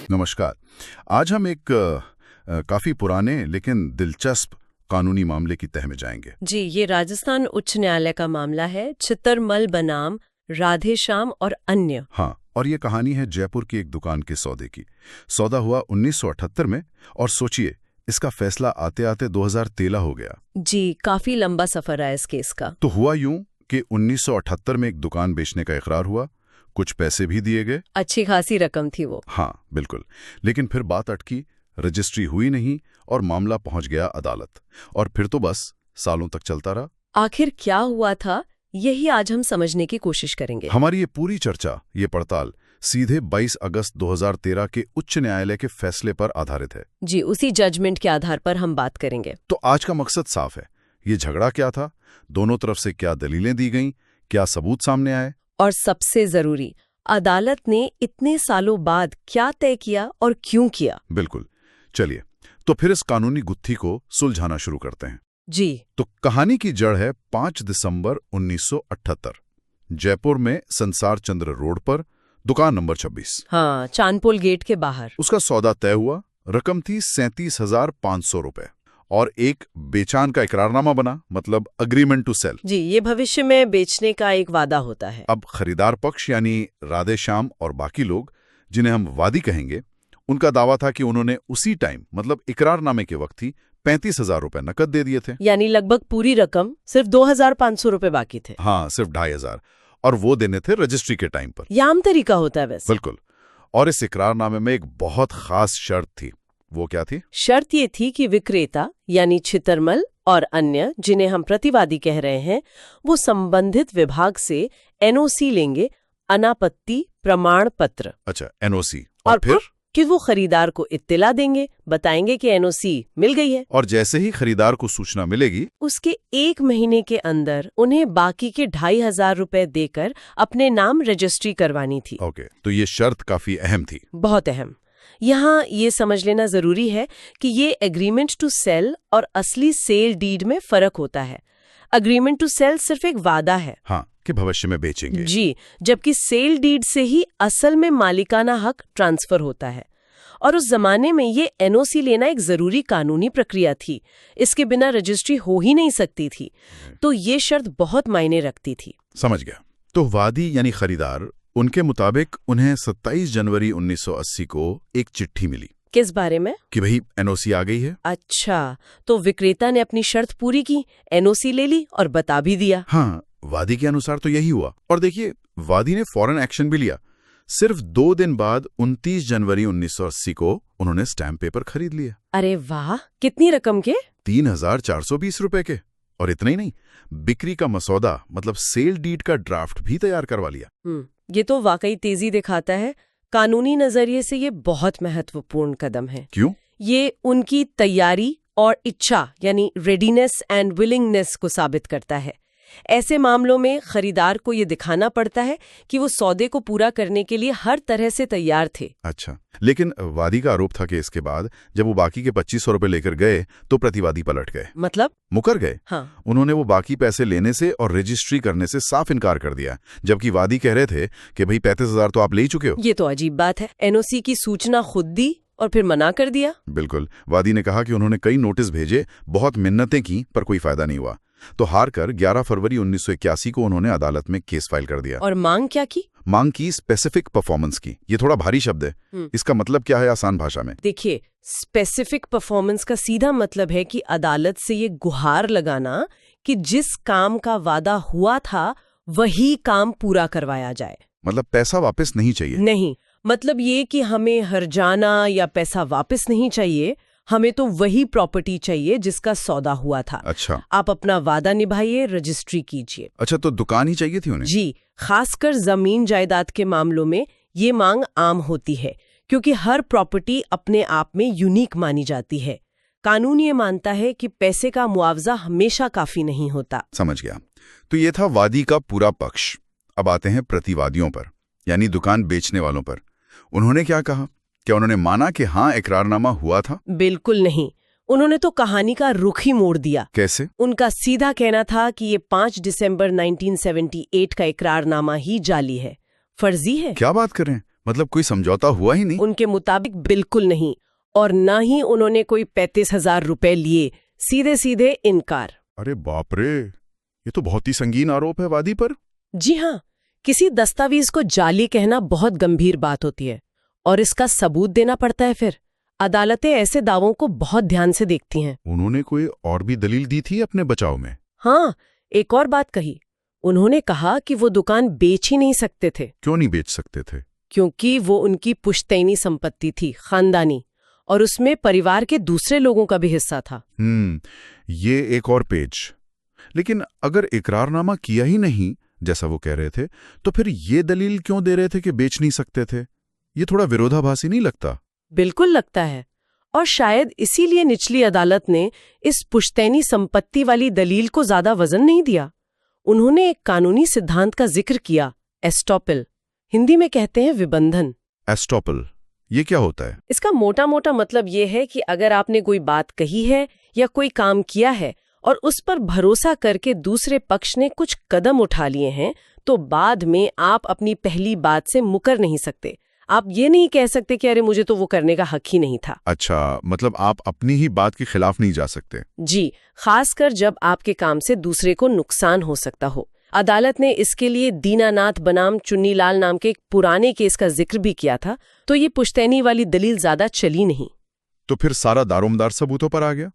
नमस्कार। आज हम एक काफी पुराने लेकिन दिलचस्प कानूनी मामले की तह में जाएंगे। जी, ये राजस्थान उच्च न्यायालय का मामला है, चित्तरमल बनाम राधेश्याम और अन्य। हाँ, और ये कहानी है जयपुर की एक दुकान के सौदे की। सौदा हुआ 1978 में और सोचिए इसका फैसला आते आते 2013 हो गया। जी, काफी लंबा सफर है इस केस का। तो हुआ यूं कि 1978 में एक दुकान बेचने का इकरार हुआ, कुछ पैसे भी दिए गए। अच्छी खासी रकम थी वो। हाँ बिल्कुल, लेकिन फिर बात अटकी, रजिस्ट्री हुई नहीं और मामला पहुंच गया अदालत। और फिर तो बस सालों तक चलता रहा। आखिर क्या हुआ था, यही आज हम समझने की कोशिश करेंगे। हमारी ये पूरी चर्चा, ये पड़ताल सीधे 22 अगस्त 2013 के उच्च न्यायालय के फैसले पर आधारित है। जी, उसी जजमेंट के आधार पर हम बात करेंगे। तो आज का मकसद साफ है, ये झगड़ा क्या था, दोनों तरफ से क्या दलीलें दी गईं, क्या सबूत सामने आए, और सबसे जरूरी, अदालत ने इतने सालों बाद क्या तय किया और क्यों किया। बिल्कुल। चलिए तो फिर इस कानूनी गुत्थी को सुलझाना शुरू करते हैं। जी, तो कहानी की जड़ है 5 दिसंबर 1978, जयपुर में संसार चंद्र रोड पर, दुकान नंबर 26। हाँ, चांदपोल गेट के बाहर। उसका सौदा तय हुआ, रकम थी 37,500 रुपए और एक बेचान का इकरारनामा बना, मतलब अग्रीमेंट टू सेल। जी, ये भविष्य में बेचने का एक वादा होता है। अब खरीदार पक्ष यानी राधेश्याम और बाकी लोग, जिन्हें हम वादी कहेंगे, उनका दावा था कि उन्होंने उसी टाइम, मतलब इकरारनामे के वक्त ही 35,000 रुपए नकद दे दिए थे। यानी लगभग पूरी रकम, सिर्फ 2,500 रुपए बाकी थे। हाँ, सिर्फ 2,500, और वो देने थे रजिस्ट्री के टाइम पर। ये आम तरीका होता है वैसे। बिल्कुल। और इस इकरारनामे में एक बहुत खास शर्त थी। वो क्या थी? शर्त ये थी कि विक्रेता यानी चित्तरमल और अन्य, जिन्हें हम प्रतिवादी कह रहे हैं, वो संबंधित विभाग से एनओसी लेंगे, अनापत्ति प्रमाण पत्र। अच्छा, एनओसी। और फिर कि वो खरीदार को इत्तिला देंगे, बताएंगे कि एनओसी मिल गई है। और जैसे ही खरीदार को सूचना मिलेगी, उसके 1 महीने के अंदर उन्हें बाकी के 2,500 रुपए देकर अपने नाम रजिस्ट्री करवानी थी। ओके, तो ये शर्त काफी अहम थी। बहुत अहम। यहाँ ये समझ लेना जरूरी है कि ये एग्रीमेंट टू सेल और असली सेल डीड में फर्क होता है। एग्रीमेंट टू सेल सिर्फ एक वादा है, हाँ, कि भविष्य में बेचेंगे। जी, जबकि सेल डीड से ही असल में मालिकाना हक ट्रांसफर होता है। और उस जमाने में ये एनओसी लेना एक जरूरी कानूनी प्रक्रिया थी, इसके बिना रजिस्ट्री हो ही नहीं सकती थी। तो ये शर्त बहुत मायने रखती थी। समझ गया। तो वादी यानी खरीदार, उनके मुताबिक उन्हें 27 जनवरी 1980 को एक चिट्ठी मिली। किस बारे में? कि भाई एनओसी आ गई है। अच्छा, तो विक्रेता ने अपनी शर्त पूरी की, एनओसी ले ली और बता भी दिया। हाँ, वादी के अनुसार तो यही हुआ। और देखिए, वादी ने फौरन एक्शन भी लिया। सिर्फ 2 दिन बाद 29 जनवरी 1980 को उन्होंने स्टैम्प पेपर खरीद लिया। अरे वाह, कितनी रकम के? 3,420 रुपए के। और इतना ही नहीं, बिक्री का मसौदा, मतलब सेल डीड का ड्राफ्ट भी तैयार करवा लिया। ये तो वाकई तेजी दिखाता है। कानूनी नजरिए से ये बहुत महत्वपूर्ण कदम है। क्यों? ये उनकी तैयारी और इच्छा यानी रेडीनेस एंड विलिंगनेस को साबित करता है। ऐसे मामलों में खरीदार को ये दिखाना पड़ता है कि वो सौदे को पूरा करने के लिए हर तरह से तैयार थे। अच्छा, लेकिन वादी का आरोप था कि इसके बाद जब वो बाकी के 2,500 रुपए लेकर गए तो प्रतिवादी पलट गए, मतलब मुकर गए। हाँ, उन्होंने वो बाकी पैसे लेने से और रजिस्ट्री करने से साफ इनकार कर दिया, जबकि वादी कह रहे थे कि भाई 35,000 तो आप ले ही चुके हो। ये तो अजीब बात है। एनओसी की सूचना खुद दी और फिर मना कर दिया। बिल्कुल। वादी ने कहा कि उन्होंने कई नोटिस भेजे, बहुत मिन्नतें की, पर कोई फायदा नहीं हुआ। तो हार कर 11 फरवरी 1981 को उन्होंने अदालत में केस फाइल कर दिया। और मांग क्या की? मांग की स्पेसिफिक परफॉर्मेंस की। ये थोड़ा भारी शब्द है, इसका मतलब क्या है आसान भाषा में? देखिए, स्पेसिफिक परफॉर्मेंस का सीधा मतलब है कि अदालत से ये गुहार लगाना कि जिस काम का वादा हुआ था वही काम पूरा करवाया जाए। मतलब पैसा वापस नहीं चाहिए? नहीं, मतलब ये कि हमें हर्जाना या पैसा वापस नहीं चाहिए, हमें तो वही प्रॉपर्टी चाहिए जिसका सौदा हुआ था। अच्छा। आप अपना वादा निभाइए, रजिस्ट्री कीजिए। अच्छा, तो दुकान ही चाहिए थी उन्हें? जी, खासकर जमीन जायदाद के मामलों में ये मांग आम होती है, क्योंकि हर प्रॉपर्टी अपने आप में यूनिक मानी जाती है। कानून ये मानता है कि पैसे का मुआवजा हमेशा काफी नहीं होता। समझ गया। तो ये था वादी का पूरा पक्ष। अब आते हैं प्रतिवादियों पर, यानी दुकान बेचने वालों पर। उन्होंने क्या कहा? क्या उन्होंने माना कि हाँ इकरारनामा हुआ था? बिल्कुल नहीं। उन्होंने तो कहानी का रुख ही मोड़ दिया। कैसे? उनका सीधा कहना था कि ये 5 दिसंबर 1978 का इकरारनामा ही जाली है, फर्जी है। क्या बात कर रहे हैं? मतलब कोई समझौता हुआ ही नहीं? उनके मुताबिक बिल्कुल नहीं, और ना ही उन्होंने कोई 35,000 रुपए लिए। सीधे सीधे इनकार। अरे बाप रे, ये तो बहुत ही संगीन आरोप है वादी पर। जी हाँ, किसी दस्तावेज को जाली कहना बहुत गंभीर बात होती है, और इसका सबूत देना पड़ता है। फिर अदालतें ऐसे दावों को बहुत ध्यान से देखती हैं। उन्होंने कोई और भी दलील दी थी अपने बचाव में? हाँ, एक और बात कही। उन्होंने कहा कि वो दुकान बेच ही नहीं सकते थे। क्यों नहीं बेच सकते थे? क्योंकि वो उनकी पुश्तैनी संपत्ति थी, खानदानी, और उसमें परिवार के दूसरे लोगों का भी हिस्सा था। ये एक और पेज। लेकिन अगर इकरारनामा किया ही नहीं जैसा वो कह रहे थे, तो फिर ये दलील क्यों दे रहे थे कि बेच नहीं सकते थे? ये थोड़ा विरोधाभासी नहीं लगता? बिल्कुल लगता है, और शायद इसीलिए निचली अदालत ने इस पुश्तैनी संपत्ति वाली दलील को ज्यादा वजन नहीं दिया। उन्होंने एक कानूनी सिद्धांत का जिक्र किया, एस्टॉपल। हिंदी में कहते हैं विबंधन। एस्टॉपल, ये क्या होता है? इसका मोटा मोटा मतलब ये है कि अगर आपने कोई बात कही है या कोई काम किया है और उस पर भरोसा करके दूसरे पक्ष ने कुछ कदम उठा लिए हैं, तो बाद में आप अपनी पहली बात से मुकर नहीं सकते। आप ये नहीं कह सकते कि अरे मुझे तो वो करने का हक ही नहीं था। अच्छा, मतलब आप अपनी ही बात के खिलाफ नहीं जा सकते? जी, खासकर जब आपके काम से दूसरे को नुकसान हो सकता हो। अदालत ने इसके लिए दीनानाथ बनाम चुन्नीलाल नाम के एक पुराने केस का जिक्र भी किया था, तो ये पुश्तैनी वाली दलील ज्यादा चली नहीं। तो फिर सारा दारोमदार सबूतों पर आ गया।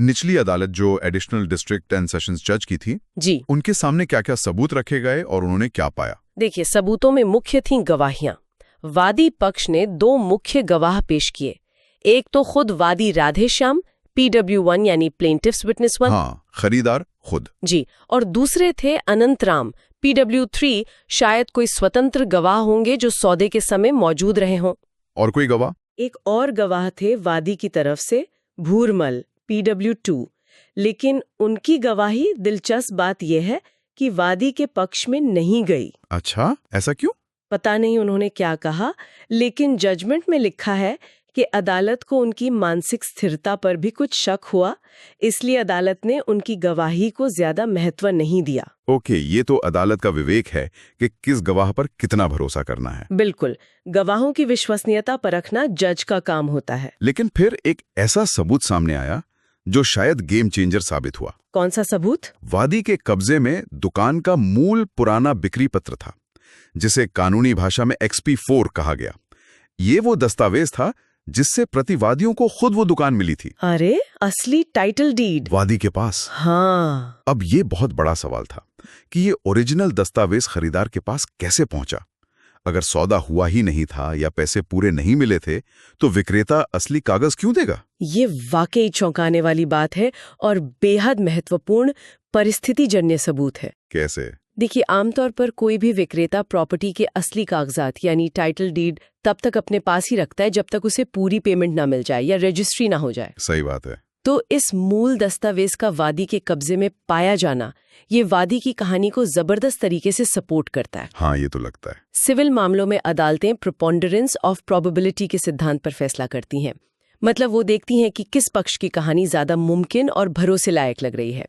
निचली अदालत जो एडिशनल डिस्ट्रिक्ट एंड सेशंस जज की थी, जी, उनके सामने क्या क्या सबूत रखे गए और उन्होंने क्या पाया? देखिए, सबूतों में मुख्य थीं गवाहियां। वादी पक्ष ने 2 मुख्य गवाह पेश किए। एक तो खुद वादी राधेश्याम, PW1 यानी प्लेंटिफ्स विटनेस 1। हाँ, खरीदार खुद। जी, और दूसरे थे अनंतराम, PW3, शायद कोई स्वतंत्र गवाह होंगे जो सौदे के समय मौजूद रहे हों। और कोई गवाह? एक और गवाह थे वादी की तरफ से, भूरमल, PW2। लेकिन उनकी गवाही, दिलचस्प बात यह है कि वादी के पक्ष में नहीं गई। अच्छा, ऐसा क्यों? पता नहीं उन्होंने क्या कहा, लेकिन जजमेंट में लिखा है कि अदालत को उनकी मानसिक स्थिरता पर भी कुछ शक हुआ, इसलिए अदालत ने उनकी गवाही को ज्यादा महत्व नहीं दिया। ओके, ये तो अदालत का विवेक है कि किस गवाह पर कितना भरोसा करना है। बिल्कुल, गवाहों की विश्वसनीयता परखना जज का काम होता है। लेकिन फिर एक ऐसा सबूत सामने आया जो शायद गेम चेंजर साबित हुआ। कौन सा सबूत? वादी के कब्जे में दुकान का मूल पुराना बिक्री पत्र था, जिसे कानूनी भाषा में XP4 कहा गया। ये वो दस्तावेज था जिससे प्रतिवादियों को खुद वो दुकान मिली थी। अरे, असली टाइटल डीड वादी के पास। हाँ। अब ये बहुत बड़ा सवाल था कि ये ओरिजिनल दस्तावेज खरीदार के पास कैसे पहुंचा। अगर सौदा हुआ ही नहीं था या पैसे पूरे नहीं मिले थे, तो विक्रेता असली कागज क्यों देगा? ये वाकई चौंकाने वाली बात है और बेहद महत्वपूर्ण परिस्थितिजन्य सबूत है। कैसे? देखिए, आमतौर पर कोई भी विक्रेता प्रॉपर्टी के असली कागजात यानी टाइटल डीड तब तक अपने पास ही रखता है जब तक उसे पूरी पेमेंट ना मिल जाए या रजिस्ट्री ना हो जाए। सही बात है। तो इस मूल दस्तावेज का वादी के कब्जे में पाया जाना, ये वादी की कहानी को जबरदस्त तरीके से सपोर्ट करता है। हाँ, ये तो लगता है। सिविल मामलों में अदालतें प्रोपोंडरेंस ऑफ प्रोबेबिलिटी के सिद्धांत पर फैसला करती हैं। मतलब वो देखती हैं कि किस पक्ष की कहानी ज्यादा मुमकिन और भरोसे लायक लग रही है।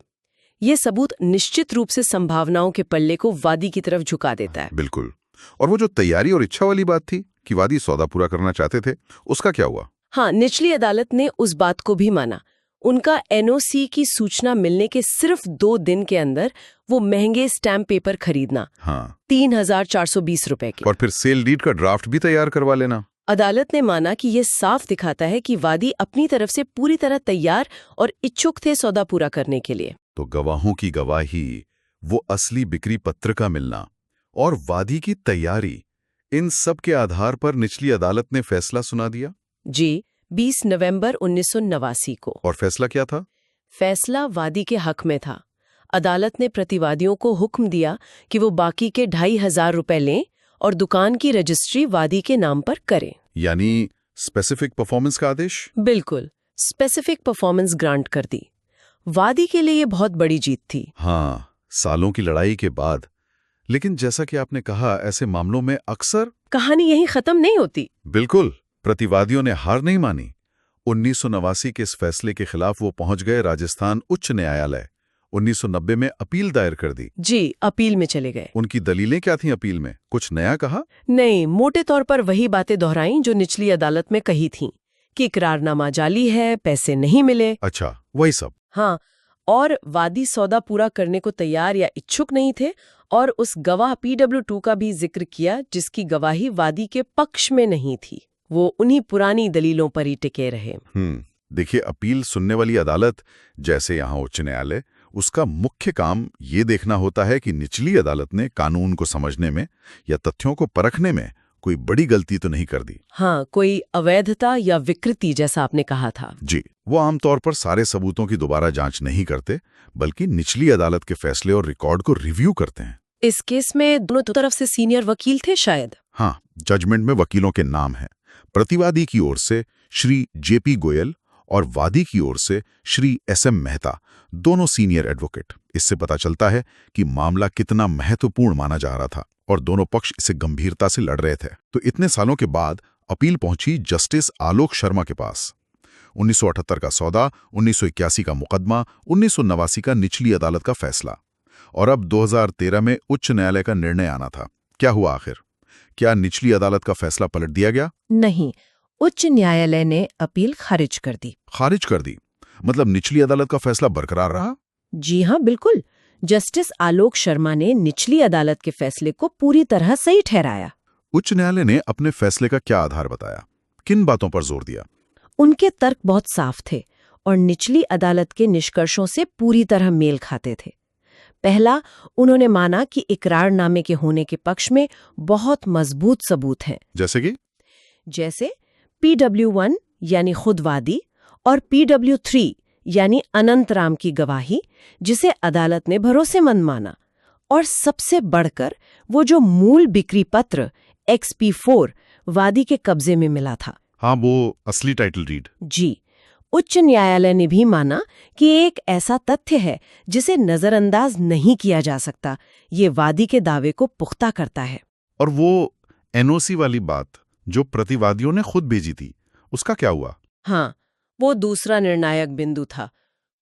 ये सबूत निश्चित रूप से संभावनाओं के पल्ले को वादी की तरफ झुका देता है। बिल्कुल। और वो जो तैयारी और इच्छा वाली बात थी कि वादी सौदा पूरा करना चाहते थे, उसका क्या हुआ? हाँ, निचली अदालत ने उस बात को भी माना। उनका NOC की सूचना मिलने के सिर्फ 2 दिन के अंदर वो महंगे स्टैम्प पेपर खरीदना, हाँ, 3,420 रुपए के, और फिर सेल डीड का ड्राफ्ट भी तैयार करवा लेना। अदालत ने माना कि ये साफ दिखाता है कि वादी अपनी तरफ से पूरी तरह तैयार और इच्छुक थे सौदा पूरा करने के लिए। तो गवाहों की गवाही, वो असली बिक्री पत्र का मिलना और वादी की तैयारी, इन सब के आधार पर निचली अदालत ने फैसला सुना दिया। जी, 20 नवंबर 1989 को। और फैसला क्या था? फैसला वादी के हक में था। अदालत ने प्रतिवादियों को हुक्म दिया कि वो बाकी के 2,500 रुपए लें और दुकान की रजिस्ट्री वादी के नाम पर करें। यानी स्पेसिफिक परफॉर्मेंस का आदेश? बिल्कुल, स्पेसिफिक परफॉर्मेंस ग्रांट कर दी। वादी के लिए ये बहुत बड़ी जीत थी। हाँ, सालों की लड़ाई के बाद। लेकिन जैसा कि आपने कहा, ऐसे मामलों में अक्सर कहानी यहीं खत्म नहीं होती। बिल्कुल, प्रतिवादियों ने हार नहीं मानी। 1989 के इस फैसले के खिलाफ वो पहुंच गए राजस्थान उच्च न्यायालय 1990 में अपील दायर कर दी। जी, अपील में चले गए। उनकी दलीलें क्या थीं अपील में? कुछ नया कहा? नहीं, मोटे तौर पर वही बातें दोहराई जो निचली अदालत में कही थीं कि इकरारनामा जाली है, पैसे नहीं मिले। अच्छा, वही सब। हाँ, और वादी सौदा पूरा करने को तैयार या इच्छुक नहीं थे, और उस गवाह PW2 का भी जिक्र किया जिसकी गवाही वादी के पक्ष में नहीं थी। वो उन्हीं पुरानी दलीलों पर ही टिके रहे। देखिए, अपील सुनने वाली अदालत, जैसे यहाँ उच्च न्यायालय, उसका मुख्य काम ये देखना होता है कि निचली अदालत ने कानून को समझने में या तथ्यों को परखने में कोई बड़ी गलती तो नहीं कर दी। हाँ, कोई अवैधता या विकृति, जैसा आपने कहा था। जी, वो आमतौर पर सारे सबूतों की दोबारा जांच नहीं करते, बल्कि निचली अदालत के फैसले और रिकॉर्ड को रिव्यू करते हैं। इस केस में दोनों तरफ से सीनियर वकील थे शायद। हाँ, जजमेंट में वकीलों के नाम हैं। प्रतिवादी की ओर से श्री JP गोयल और वादी की ओर से श्री SM मेहता, दोनों सीनियर एडवोकेट। इससे पता चलता है कि मामला कितना महत्वपूर्ण माना जा रहा था और दोनों पक्ष इसे गंभीरता से लड़ रहे थे। तो इतने सालों के बाद अपील पहुंची जस्टिस आलोक शर्मा के पास। 1978 का सौदा, 1981 का मुकदमा, 1989 का निचली अदालत का फैसला, और अब 2013 में उच्च न्यायालय का निर्णय आना था। क्या हुआ आखिर? क्या निचली अदालत का फैसला पलट दिया गया? नहीं, उच्च न्यायालय ने अपील खारिज कर दी। खारिज कर दी? मतलब निचली अदालत का फैसला बरकरार रहा? जी हाँ, बिल्कुल। जस्टिस आलोक शर्मा ने निचली अदालत के फैसले को पूरी तरह सही ठहराया। उच्च न्यायालय ने अपने फैसले का क्या आधार बताया? किन बातों पर जोर दिया? उनके तर्क बहुत साफ थे और निचली अदालत के निष्कर्षों से पूरी तरह मेल खाते थे। पहला, उन्होंने माना कि इकरारनामे के होने के पक्ष में बहुत मजबूत सबूत हैं। जैसे PW1 यानी खुद वादी और PW3 यानी अनंतराम की गवाही, जिसे अदालत ने भरोसेमंद माना। और सबसे बढ़कर वो जो मूल बिक्री पत्र XP4 वादी के कब्जे में मिला था। हाँ, वो असली टाइटल डीड। जी, उच्च न्यायालय ने भी माना कि एक ऐसा तथ्य है जिसे नजरअंदाज नहीं किया जा सकता। ये वादी के दावे को पुख्ता करता है। और वो NOC वाली बात जो प्रतिवादियों ने खुद भेजी थी, उसका क्या हुआ? हाँ, वो दूसरा निर्णायक बिंदु था।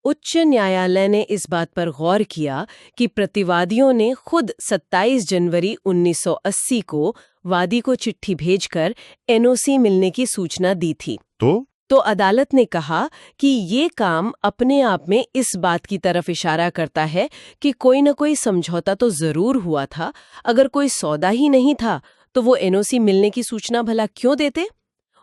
उच्च न्यायालय ने इस बात पर गौर किया कि प्रतिवादियों ने खुद 27 जनवरी 1980 को वादी को चिट्ठी भेजकर NOC मिलने की सूचना दी थी। तो अदालत ने कहा कि ये काम अपने आप में इस बात की तरफ इशारा करता है कि कोई न कोई समझौता तो जरूर हुआ था। अगर कोई सौदा ही नहीं था तो वो NOC मिलने की सूचना भला क्यों देते?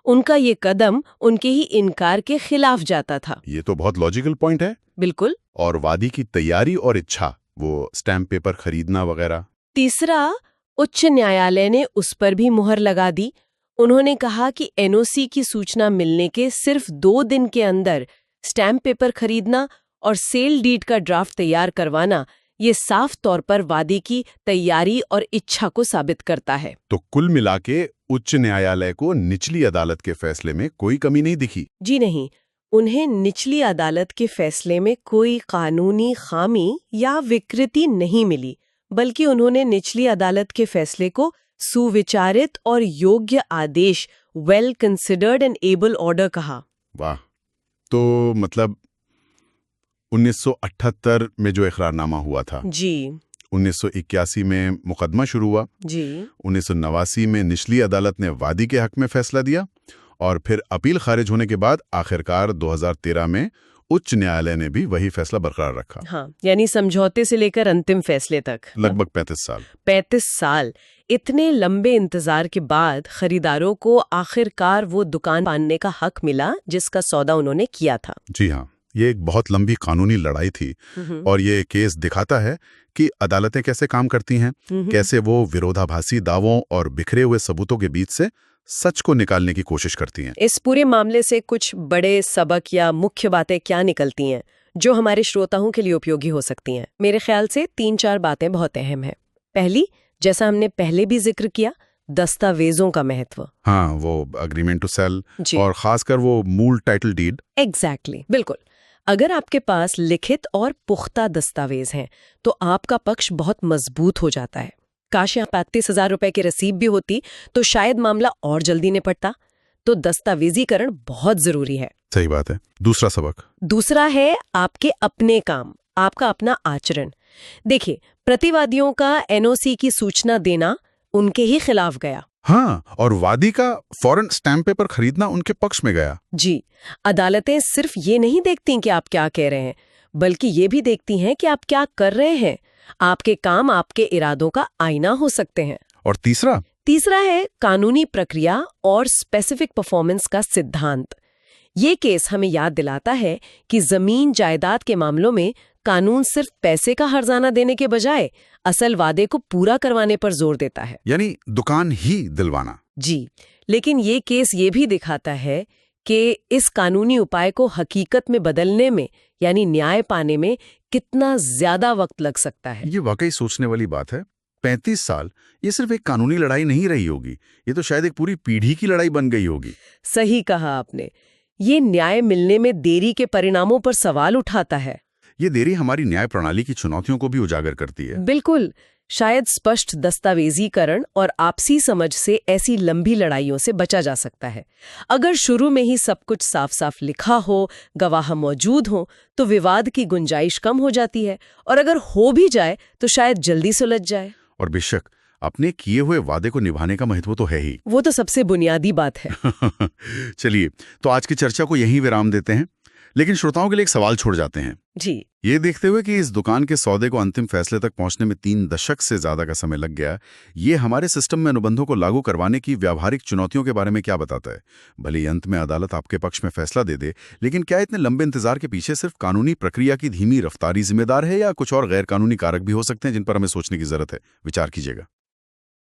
उनका ये कदम उनके ही इनकार के खिलाफ जाता था। ये तो बहुत लॉजिकल पॉइंट है। बिल्कुल। और वादी की तैयारी और इच्छा, वो स्टैम्प पेपर खरीदना वगैरह। तीसरा, उच्च न्यायालय ने उस पर भी मुहर लगा दी। उन्होंने कहा कि NOC की सूचना मिलने के सिर्फ 2 दिन के अंदर स्टैम्प पेपर खरीदना और सेल डीड का ड्राफ्ट तैयार करवाना, ये साफ तौर पर वादी की तैयारी और इच्छा को साबित करता है। तो कुल मिला के उच्च न्यायालय को निचली अदालत के फैसले में कोई कमी नहीं दिखी? जी नहीं, उन्हें निचली अदालत के फैसले में कोई कानूनी खामी या विकृति नहीं मिली, बल्कि उन्होंने निचली अदालत के फैसले को सुविचारित और योग्य आदेश, well considered and able order कहा। वाह! तो मतलब 1978 में जो इकरारनामा हुआ था, जी, 1981 में मुकदमा शुरू हुआ, जी, 1989 में निचली अदालत ने वादी के हक में फैसला दिया, और फिर अपील खारिज होने के बाद आखिरकार 2013 में उच्च न्यायालय ने भी वही फैसला बरकरार रखा। हाँ, यानी समझौते से लेकर अंतिम फैसले तक लगभग 35 साल। 35 साल। इतने लंबे इंतजार के बाद खरीदारों को आखिरकार वो दुकान पाने का हक मिला जिसका सौदा उन्होंने किया था। जी हाँ, ये एक बहुत लंबी कानूनी लड़ाई थी, और ये केस दिखाता है कि अदालतें कैसे काम करती हैं, कैसे वो विरोधाभासी दावों और बिखरे हुए सबूतों के बीच से सच को निकालने की कोशिश करती हैं। इस पूरे मामले से कुछ बड़े सबक या मुख्य बातें क्या निकलती हैं जो हमारे श्रोताओं के लिए उपयोगी हो सकती हैं? मेरे ख्याल से 3-4 बातें बहुत अहम हैं। पहली, जैसा हमने पहले भी जिक्र किया, दस्तावेजों का महत्व। हाँ, वो अग्रीमेंट टू सेल, और खासकर वो मूल टाइटल डीड। एग्जैक्टली, बिल्कुल। अगर आपके पास लिखित और पुख्ता दस्तावेज हैं तो आपका पक्ष बहुत मजबूत हो जाता है। काश यहाँ 35,000 रुपए की रसीद भी होती तो शायद मामला और जल्दी निपटता। तो दस्तावेजीकरण बहुत जरूरी है। सही बात है। दूसरा सबक? दूसरा है आपके अपने काम, आपका अपना आचरण। देखिए, प्रतिवादियों का एनओसी की सूचना देना उनके ही खिलाफ गया। हाँ, और वादी का फौरन स्टैम्प पेपर खरीदना उनके पक्ष में गया। जी, अदालतें सिर्फ ये नहीं देखती कि आप क्या कह रहे हैं, बल्कि ये भी देखती हैं कि आप क्या कर रहे हैं। आपके काम आपके इरादों का आईना हो सकते हैं। और तीसरा है कानूनी प्रक्रिया और स्पेसिफिक परफॉर्मेंस का सिद्धांत। ये केस हमें याद दिलाता है कि जमीन जायदाद के मामलों में कानून सिर्फ पैसे का हर्जाना देने के बजाय असल वादे को पूरा करवाने पर जोर देता है, यानी दुकान ही दिलवाना। जी, लेकिन ये केस ये भी दिखाता है कि इस कानूनी उपाय को हकीकत में बदलने में यानी न्याय पाने में कितना ज्यादा वक्त लग सकता है। ये वाकई सोचने वाली बात है। 35 साल ये सिर्फ एक कानूनी लड़ाई नहीं रही होगी, ये तो शायद एक पूरी पीढ़ी की लड़ाई बन गई होगी। सही कहा आपने। ये न्याय मिलने में देरी के परिणामों पर सवाल उठाता है। ये देरी हमारी न्याय प्रणाली की चुनौतियों को भी उजागर करती है। बिल्कुल, शायद स्पष्ट दस्तावेजीकरण और आपसी समझ से ऐसी लंबी लड़ाइयों से बचा जा सकता है। अगर शुरू में ही सब कुछ साफ साफ लिखा हो, गवाह मौजूद हो, तो विवाद की गुंजाइश कम हो जाती है, और अगर हो भी जाए तो शायद जल्दी सुलझ जाए। और बेशक अपने किए हुए वादे को निभाने का महत्व तो है ही। वो तो सबसे बुनियादी बात है। चलिए, तो आज की चर्चा को यहीं विराम देते हैं, लेकिन श्रोताओं के लिए एक सवाल छोड़ जाते हैं। जी, ये देखते हुए कि इस दुकान के सौदे को अंतिम फैसले तक पहुंचने में 3 दशक से ज्यादा का समय लग गया, ये हमारे सिस्टम में अनुबंधों को लागू करवाने की व्यावहारिक चुनौतियों के बारे में क्या बताता है? भले ही अंत में अदालत आपके पक्ष में फैसला दे दे, लेकिन क्या इतने लंबे इंतजार के पीछे सिर्फ कानूनी प्रक्रिया की धीमी रफ्तारी जिम्मेदार है, या कुछ और गैर कानूनी कारक भी हो सकते हैं जिन पर हमें सोचने की जरूरत है? विचार कीजिएगा।